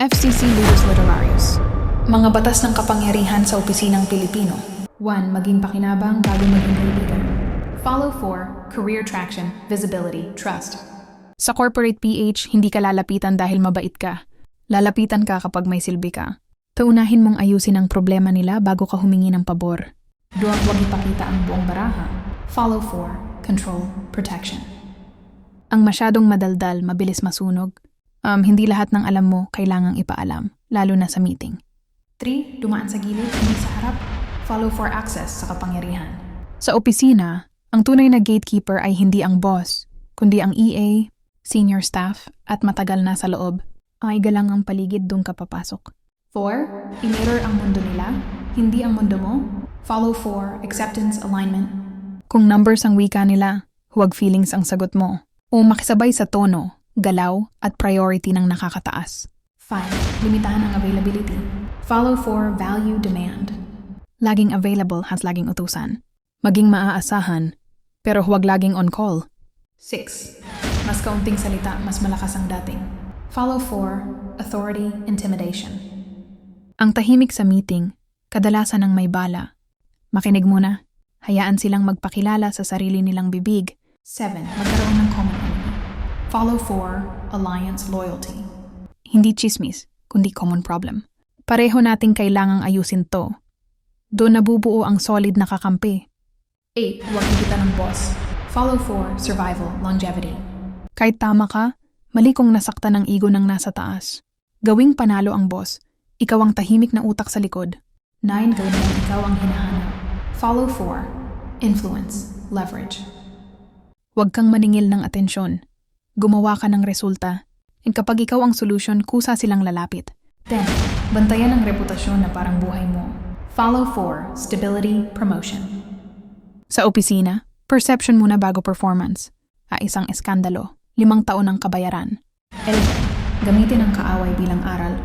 FCC Ludus Literarius. Mga batas ng kapangyarihan sa opisinang Pilipino. 1. Maging pakinabang bago maging kaibigan. Follow 4. Career traction, visibility, trust. Sa corporate PH, hindi ka lalapitan dahil mabait ka. Lalapitan ka kapag may silbi ka. Taunahin mong ayusin ang problema nila bago ka humingi ng pabor. 2. Huwag ipakita ang buong baraha. Follow 4. Control, protection. Ang masyadong madaldal, mabilis masunog. Hindi lahat ng alam mo kailangang ipaalam, lalo na sa meeting. 3. Dumaan sa gilid, hindi sa harap. Follow 4. Access sa kapangyarihan. Sa opisina, ang tunay na gatekeeper ay hindi ang boss, kundi ang EA, senior staff, at matagal na sa loob. Ay galang ang paligid doon ka papasok. 4. I-mirror ang mundo nila, hindi ang mundo mo. Follow 4. Acceptance, alignment. Kung numbers ang wika nila, huwag feelings ang sagot mo. O makisabay sa tono, galaw, at priority ng nakakataas. 5. Limitahan ang availability. Follow 4. Value, demand. Laging available has laging utusan. Maging maaasahan, pero huwag laging on call. 6. Mas kaunting salita, mas malakas ang dating. Follow 4. Authority, intimidation. Ang tahimik sa meeting, kadalasan ang may bala. Makinig muna. Hayaan silang magpakilala sa sarili nilang bibig. 7. Magkaroon ng common enemy. Follow 4. Alliance, loyalty. Hindi chismis, kundi common problem. Pareho nating kailangang ayusin to. Doon nabubuo ang solid na kakampi. 8. Huwag higita ng boss. Follow 4. Survival, longevity. Kahit tama ka, mali kung nasaktan ng ego ng nasa taas. Gawing panalo ang boss. Ikaw ang tahimik na utak sa likod. 9. Gawin mo ikaw ang hinahanap. Follow 4. Influence, leverage. Huwag kang maningil ng atensyon. Gumawa ka ng resulta. And kapag ikaw ang solution, kusa silang lalapit. 10. Bantayan ang reputasyon na parang buhay mo. Follow 4. Stability, promotion. Sa opisina, perception muna bago performance. Isang eskandalo, 5 taon ang kabayaran. 11. Gamitin ang kaaway bilang aral.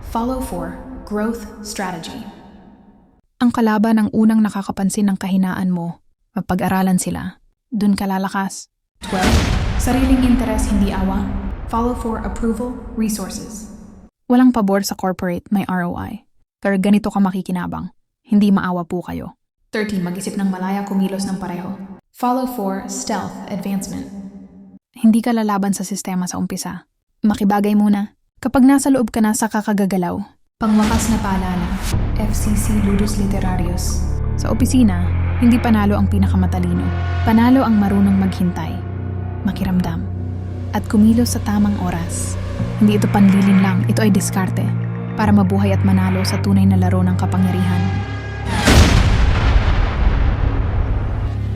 Follow 4. Growth, strategy. Ang kalaban ang unang nakakapansin ng kahinaan mo. Mapag-aralan sila. Dun ka lalakas. 12. Sariling interes, hindi awa. Follow 4. Approval, resources. Walang pabor sa corporate, may ROI. Pero ganito ka makikinabang. Hindi maawa po kayo. 13. Mag-isip ng malaya, kumilos ng pareho. Follow 4. Stealth, advancement. Hindi ka lalaban sa sistema sa umpisa. Makibagay muna. Kapag nasa loob ka na sa kakagagalaw. Pangwakas na paalala. FCC Ludus Literarius. Sa opisina, hindi panalo ang pinakamatalino. Panalo ang marunong maghintay, makiramdam, at kumilos sa tamang oras. Hindi ito panlilin lang, ito ay diskarte para mabuhay at manalo sa tunay na laro ng kapangyarihan.